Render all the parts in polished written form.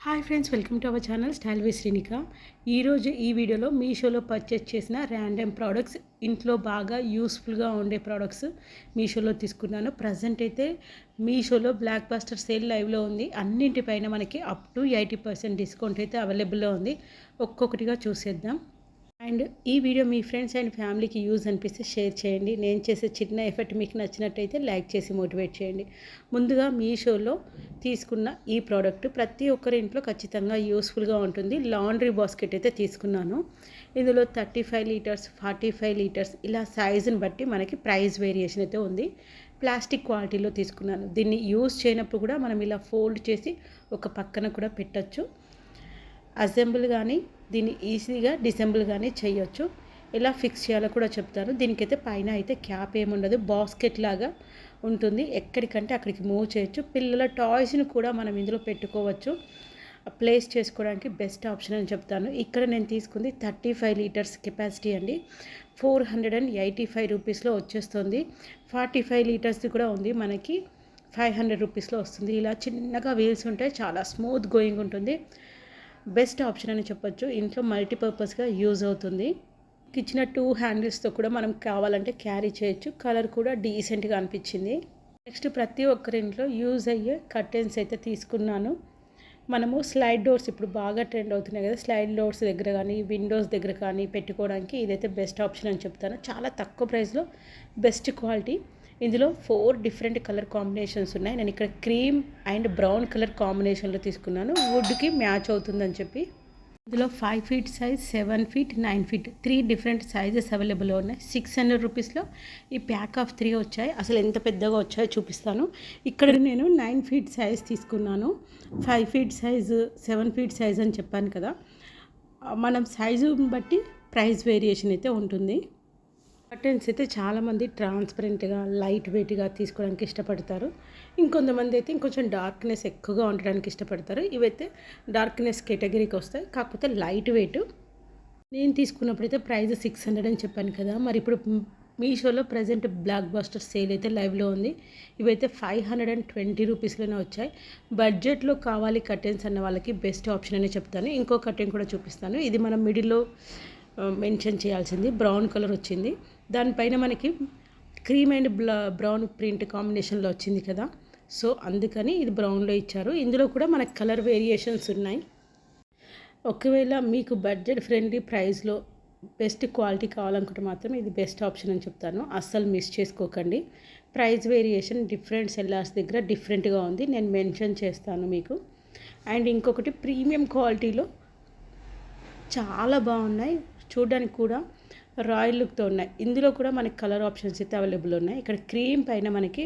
Hi friends, welcome to our channel style with Srinika. ఈరోజు ఈ వీడియోలో మీషోలో పర్చేస్ చేసిన ర్యాండమ్ ప్రోడక్ట్స్, ఇంట్లో బాగా యూస్ఫుల్గా ఉండే ప్రోడక్ట్స్ మీషోలో తీసుకున్నాను. ప్రజెంట్ అయితే మీషోలో బ్లాక్ బస్టర్ సేల్ లైవ్లో ఉంది. అన్నింటిపైన మనకి అప్ టు 80% డిస్కౌంట్ అయితే అవైలబుల్లో ఉంది. ఒక్కొక్కటిగా చూసేద్దాం. అండ్ ఈ వీడియో మీ ఫ్రెండ్స్ అండ్ ఫ్యామిలీకి యూజ్ అనిపిస్తే షేర్ చేయండి. నేను చేసే చిన్న ఎఫర్ట్ మీకు నచ్చినట్టయితే లైక్ చేసి మోటివేట్ చేయండి. ముందుగా మీషోలో తీసుకున్న ఈ ప్రోడక్ట్ ప్రతి ఒక్కరి ఇంట్లో ఖచ్చితంగా యూస్ఫుల్గా ఉంటుంది. లాండ్రీ బాస్కెట్ అయితే తీసుకున్నాను. ఇందులో 35 లీటర్స్, 45 లీటర్స్ ఇలా సైజుని బట్టి మనకి ప్రైస్ వేరియేషన్ అయితే ఉంది. ప్లాస్టిక్ క్వాలిటీలో తీసుకున్నాను. దీన్ని యూజ్ చేయనప్పుడు కూడా మనం ఇలా ఫోల్డ్ చేసి ఒక పక్కన కూడా పెట్టచ్చు. అసెంబుల్ కానీ దీన్ని ఈజీగా డిసెంబుల్ కానీ చేయొచ్చు. ఎలా ఫిక్స్ చేయాలో కూడా చెప్తాను. దీనికైతే పైన అయితే క్యాప్ ఏముండదు, బాస్కెట్ లాగా ఉంటుంది. ఎక్కడికంటే అక్కడికి మూవ్ చేయొచ్చు. పిల్లల టాయ్స్ని కూడా మనం ఇందులో పెట్టుకోవచ్చు. ప్లేస్ చేసుకోవడానికి బెస్ట్ ఆప్షన్ అని చెప్తాను. ఇక్కడ నేను తీసుకుంది 35 లీటర్స్ కెపాసిటీ అండి. 485 రూపీస్లో వచ్చేస్తుంది. 45 లీటర్స్ది కూడా ఉంది, మనకి 500 రూపీస్లో వస్తుంది. ఇలా చిన్నగా వీల్స్ ఉంటాయి, చాలా స్మూత్ గోయింగ్ ఉంటుంది. బెస్ట్ ఆప్షన్ అని చెప్పొచ్చు. ఇంట్లో మల్టీపర్పస్గా యూజ్ అవుతుంది. ఇచ్చిన 2 హ్యాండిల్స్తో కూడా మనం కావాలంటే క్యారీ చేయొచ్చు. కలర్ కూడా డీసెంట్గా అనిపించింది. నెక్స్ట్ ప్రతి ఒక్కరి ఇంట్లో యూజ్ అయ్యే కర్టెన్స్ అయితే తీసుకున్నాను. మనము స్లైడ్ డోర్స్ ఇప్పుడు బాగా ట్రెండ్ అవుతున్నాయి కదా, స్లైడ్ డోర్స్ దగ్గర కానీ విండోస్ దగ్గర కానీ పెట్టుకోవడానికి ఇదైతే బెస్ట్ ఆప్షన్ అని చెప్తాను. చాలా తక్కువ ప్రైస్లో బెస్ట్ క్వాలిటీ. ఇందులో 4 డిఫరెంట్ కలర్ కాంబినేషన్స్ ఉన్నాయి. నేను ఇక్కడ క్రీమ్ అండ్ బ్రౌన్ కలర్ కాంబినేషన్లో తీసుకున్నాను, వుడ్కి మ్యాచ్ అవుతుందని చెప్పి. ఇందులో 5 feet size, 7 feet, 9 feet 3 different sizes అవైలబుల్లో ఉన్నాయి. 600 రూపీస్లో ఈ ప్యాక్ ఆఫ్ 3 వచ్చాయి. అసలు ఎంత పెద్దగా వచ్చాయో చూపిస్తాను. ఇక్కడ నేను 9 ఫీట్ సైజ్ తీసుకున్నాను. 5 ఫీట్ సైజు, 7 ఫీట్ సైజ్ అని చెప్పాను కదా. మనం సైజుని బట్టి ప్రైస్ వేరియేషన్ అయితే ఉంటుంది. కర్టెన్స్ అయితే చాలామంది ట్రాన్స్పరెంట్గా, లైట్ వెయిట్గా తీసుకోవడానికి ఇష్టపడతారు. ఇంకొంతమంది అయితే ఇంకొంచెం డార్క్నెస్ ఎక్కువగా ఉండడానికి ఇష్టపడతారు. ఇవైతే డార్క్నెస్ కేటగిరీకి వస్తాయి, కాకపోతే లైట్ వెయిట్. నేను తీసుకున్నప్పుడైతే ప్రైస్ 600 అని చెప్పాను కదా. మరి ఇప్పుడు మీషోలో ప్రజెంట్ బ్లాక్ బస్టర్ సేల్ అయితే లైవ్లో ఉంది. ఇవైతే 520 రూపీస్లోనే వచ్చాయి. బడ్జెట్లో కావాలి కర్టెన్స్ అన్న వాళ్ళకి బెస్ట్ ఆప్షన్ అనే చెప్తాను. ఇంకో కర్టెన్ కూడా చూపిస్తాను. ఇది మనం మిడిల్లో మెన్షన్ చేయాల్సింది, బ్రౌన్ కలర్ వచ్చింది. దానిపైన మనకి క్రీమ్ అండ్ బ్రౌన్ ప్రింట్ కాంబినేషన్లో వచ్చింది కదా, సో అందుకని ఇది బ్రౌన్లో ఇచ్చారు. ఇందులో కూడా మనకి కలర్ వేరియేషన్స్ ఉన్నాయి. ఒకవేళ మీకు బడ్జెట్ ఫ్రెండ్లీ ప్రైస్లో బెస్ట్ క్వాలిటీ కావాలనుకుంటే మాత్రం ఇది బెస్ట్ ఆప్షన్ అని చెప్తాను. అస్సలు మిస్ చేసుకోకండి. ప్రైస్ వేరియేషన్ డిఫరెంట్ సెల్లర్స్ దగ్గర డిఫరెంట్గా ఉంది, నేను మెన్షన్ చేస్తాను మీకు. అండ్ ఇంకొకటి ప్రీమియం క్వాలిటీలో చాలా బాగున్నాయి, చూడడానికి కూడా రాయల్ లుక్తో ఉన్నాయి. ఇందులో కూడా మనకి కలర్ ఆప్షన్స్ అయితే అవైలబుల్ ఉన్నాయి. ఇక్కడ క్రీమ్ పైన మనకి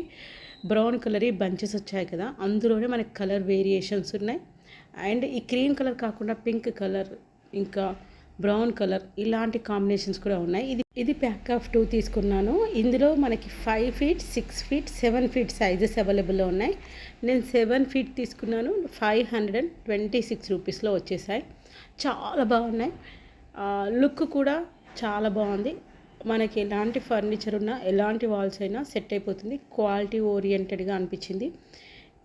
బ్రౌన్ కలర్ బంచెస్ వచ్చాయి కదా, అందులోనే మనకి కలర్ వేరియేషన్స్ ఉన్నాయి. అండ్ ఈ క్రీమ్ కలర్ కాకుండా పింక్ కలర్, ఇంకా బ్రౌన్ కలర్ ఇలాంటి కాంబినేషన్స్ కూడా ఉన్నాయి. ఇది ప్యాక్ ఆఫ్ 2 తీసుకున్నాను. ఇందులో మనకి 5 ఫీట్, 6 ఫీట్, 7 ఫీట్ సైజెస్ అవైలబుల్లో ఉన్నాయి. నేను 7 ఫీట్ తీసుకున్నాను. 526 రూపీస్లో వచ్చేసాయి. చాలా బాగున్నాయి. లుక్ కూడా చాలా బాగుంది. మనకి ఎలాంటి ఫర్నిచర్ ఉన్నా, ఎలాంటి వాల్స్ అయినా సెట్ అయిపోతుంది. క్వాలిటీ ఓరియంటెడ్గా అనిపించింది.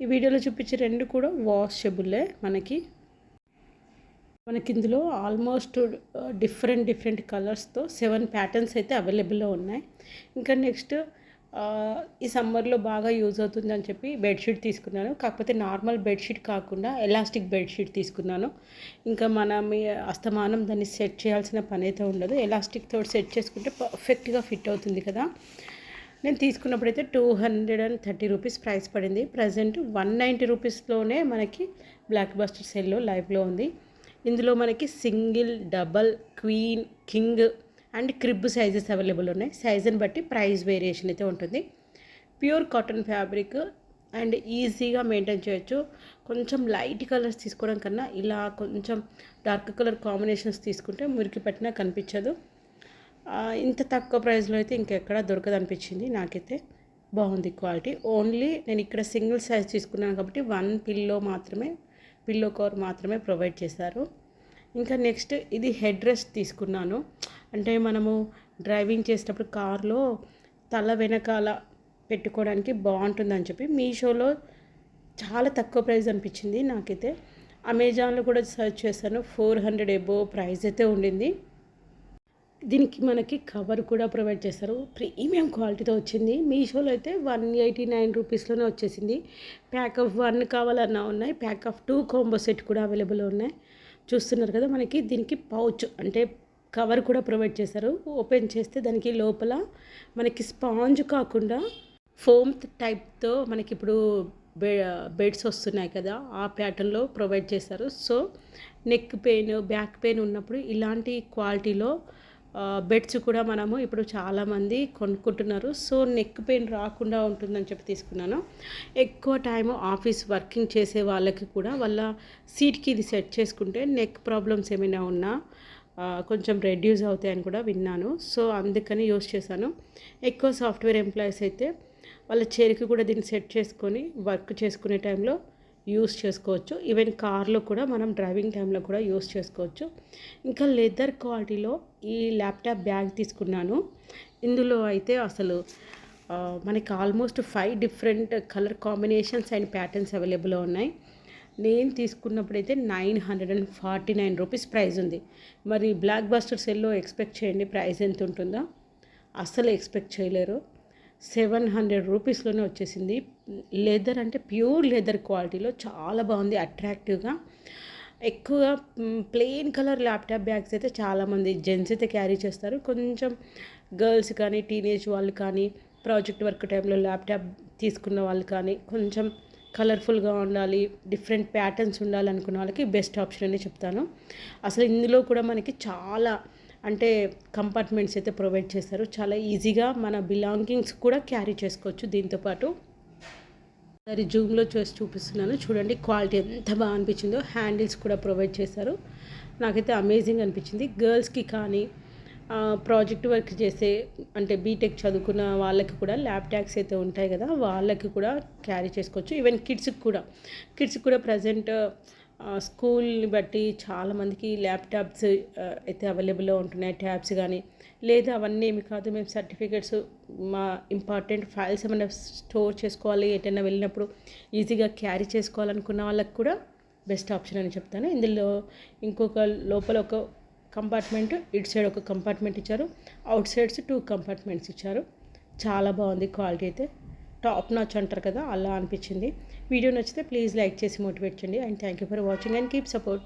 ఈ వీడియోలో చూపించే 2 కూడా వాషబుల్లే. మనకి ఇందులో ఆల్మోస్ట్ డిఫరెంట్ కలర్స్తో 7 ప్యాటర్న్స్ అయితే అవైలబుల్లో ఉన్నాయి. ఇంకా నెక్స్ట్ ఈ సమ్మర్లో బాగా యూజ్ అవుతుందని చెప్పి బెడ్షీట్ తీసుకున్నాను. కాకపోతే నార్మల్ బెడ్షీట్ కాకుండా ఎలాస్టిక్ బెడ్షీట్ తీసుకున్నాను. ఇంకా మనం అస్తమానం దాన్ని సెట్ చేయాల్సిన పని అయితే ఉండదు. ఎలాస్టిక్తో సెట్ చేసుకుంటే పర్ఫెక్ట్గా ఫిట్ అవుతుంది కదా. నేను తీసుకున్నప్పుడైతే 230 రూపీస్ ప్రైస్ పడింది. ప్రజెంట్ 190 రూపీస్లోనే మనకి బ్లాక్ బస్టర్ సెల్లో లైవ్లో ఉంది. ఇందులో మనకి single, double, queen, king and crib sizes available ఉన్నాయి. సైజుని బట్టి ప్రైస్ వేరియేషన్ అయితే ఉంటుంది. ప్యూర్ కాటన్ ఫ్యాబ్రిక్ అండ్ ఈజీగా మెయింటైన్ చేయొచ్చు. కొంచెం లైట్ కలర్స్ తీసుకోవడం కన్నా ఇలా కొంచెం డార్క్ కలర్ కాంబినేషన్స్ తీసుకుంటే మురికి పట్టినా కనిపించదు. ఇంత తక్కువ ప్రైస్లో అయితే ఇంకెక్కడ దొరకదు అనిపించింది నాకైతే. బాగుంది క్వాలిటీ. ఓన్లీ నేను ఇక్కడ సింగిల్ సైజ్ తీసుకున్నాను కాబట్టి 1 పిల్లో కవర్ మాత్రమే ప్రొవైడ్ చేశారు. ఇంకా నెక్స్ట్ ఇది హెడ్ రెస్ట్ తీసుకున్నాను. అంటే మనము డ్రైవింగ్ చేసేటప్పుడు కార్లో తల వెనకాల పెట్టుకోవడానికి బాగుంటుందని చెప్పి మీషోలో చాలా తక్కువ ప్రైస్ అనిపించింది నాకైతే. అమెజాన్లో కూడా సెర్చ్ చేశాను, 400 అబోవ్ ప్రైస్ అయితే ఉండింది. దీనికి మనకి కవర్ కూడా ప్రొవైడ్ చేస్తారు. ప్రీమియం క్వాలిటీతో వచ్చింది. మీషోలో అయితే 189 రూపీస్లోనే వచ్చేసింది. ప్యాక్ ఆఫ్ 1 కావాలన్నా ఉన్నాయి, ప్యాక్ ఆఫ్ 2 కాంబో సెట్ కూడా అవైలబుల్ ఉన్నాయి. చూస్తున్నారు కదా, మనకి దీనికి పౌచ్ అంటే కవర్ కూడా ప్రొవైడ్ చేశారు. ఓపెన్ చేస్తే దానికి లోపల మనకి స్పాంజ్ కాకుండా ఫోమ్ టైప్తో మనకి ఇప్పుడు బెడ్స్ వస్తున్నాయి కదా, ఆ ప్యాటర్న్లో ప్రొవైడ్ చేశారు. So neck pain, back pain ఉన్నప్పుడు ఇలాంటి క్వాలిటీలో బెడ్స్ కూడా మనము ఇప్పుడు చాలామంది కొనుక్కుంటున్నారు. సో నెక్ పెయిన్ రాకుండా ఉంటుందని చెప్పి తీసుకున్నాను. ఎక్కువ టైము ఆఫీస్ వర్కింగ్ చేసే వాళ్ళకి కూడా వాళ్ళ సీట్కి ఇది సెట్ చేసుకుంటే నెక్ ప్రాబ్లమ్స్ ఏమైనా ఉన్నా కొంచెం రెడ్యూస్ అవుతాయని కూడా విన్నాను. సో అందుకని యూస్ చేశాను. ఎక్కువ సాఫ్ట్వేర్ ఎంప్లాయీస్ అయితే వాళ్ళ చైర్కి కూడా దీన్ని సెట్ చేసుకొని వర్క్ చేసుకునే టైంలో యూస్ చేసుకోవచ్చు. ఈవెన్ కార్లో కూడా మనం డ్రైవింగ్ టైంలో కూడా యూస్ చేసుకోవచ్చు. ఇంకా లెదర్ క్వాలిటీలో ఈ ల్యాప్టాప్ బ్యాగ్ తీసుకున్నాను. ఇందులో అయితే అసలు మనకి almost 5 different colour combinations and patterns available ఉన్నాయి. నేను తీసుకున్నప్పుడైతే 949 రూపీస్ ప్రైస్ ఉంది. మరి బ్లాక్ బస్టర్ సెల్లో ఎక్స్పెక్ట్ చేయండి ప్రైస్ ఎంత ఉంటుందో. అస్సలు ఎక్స్పెక్ట్ చేయలేరు. 700 రూపీస్లోనే వచ్చేసింది. లెదర్ అంటే ప్యూర్ లెదర్ క్వాలిటీలో చాలా బాగుంది, అట్రాక్టివ్గా. ఎక్కువగా ప్లెయిన్ కలర్ ల్యాప్టాప్ బ్యాగ్స్ అయితే చాలామంది జెంట్స్ అయితే క్యారీ చేస్తారు. కొంచెం గర్ల్స్ కానీ, టీనేజ్ వాళ్ళు కానీ, ప్రాజెక్ట్ వర్క్ టైంలో ల్యాప్టాప్ తీసుకున్న వాళ్ళు కానీ, కొంచెం కలర్ఫుల్గా ఉండాలి, డిఫరెంట్ ప్యాటర్న్స్ ఉండాలనుకున్న వాళ్ళకి బెస్ట్ ఆప్షన్ అని చెప్తాను. అసలు ఇందులో కూడా మనకి చాలా అంటే కంపార్ట్మెంట్స్ అయితే ప్రొవైడ్ చేస్తారు. చాలా ఈజీగా మన బిలాంగింగ్స్ కూడా క్యారీ చేసుకోవచ్చు దీంతోపాటు. సరే జూమ్లో చేసి చూపిస్తున్నాను చూడండి, క్వాలిటీ ఎంత బాగా అనిపించిందో. హ్యాండిల్స్ కూడా ప్రొవైడ్ చేశారు. నాకైతే అమేజింగ్ అనిపించింది. గర్ల్స్కి కానీ, ప్రాజెక్ట్ వర్క్ చేసే అంటే బీటెక్ చదువుకున్న వాళ్ళకి కూడా ల్యాప్టాప్స్ అయితే ఉంటాయి కదా, వాళ్ళకి కూడా క్యారీ చేసుకోవచ్చు. ఈవెన్ కిడ్స్కి కూడా ప్రజెంట్ స్కూల్ని బట్టి చాలామందికి ల్యాప్టాప్స్ అయితే అవైలబుల్లో ఉంటున్నాయి. ట్యాబ్స్ కానీ, లేదా అవన్నీ ఏమి కాదు, మేము సర్టిఫికేట్స్, మా ఇంపార్టెంట్ ఫైల్స్ ఏమైనా స్టోర్ చేసుకోవాలి, ఎటైనా వెళ్ళినప్పుడు ఈజీగా క్యారీ చేసుకోవాలనుకున్న వాళ్ళకి కూడా బెస్ట్ ఆప్షన్ అని చెప్తాను. ఇందులో ఇంకొక లోపల ఒక కంపార్ట్మెంట్, ఇటు సైడ్ ఒక కంపార్ట్మెంట్ ఇచ్చారు, అవుట్ సైడ్స్ 2 కంపార్ట్మెంట్స్ ఇచ్చారు. చాలా బాగుంది క్వాలిటీ అయితే. టాప్ నాచ్ అంటారు కదా, అలా అనిపించింది. వీడియో నచ్చితే ప్లీజ్ లైక్ చేసి మోటివేట్ చేయండి. And thank you for watching and keep support.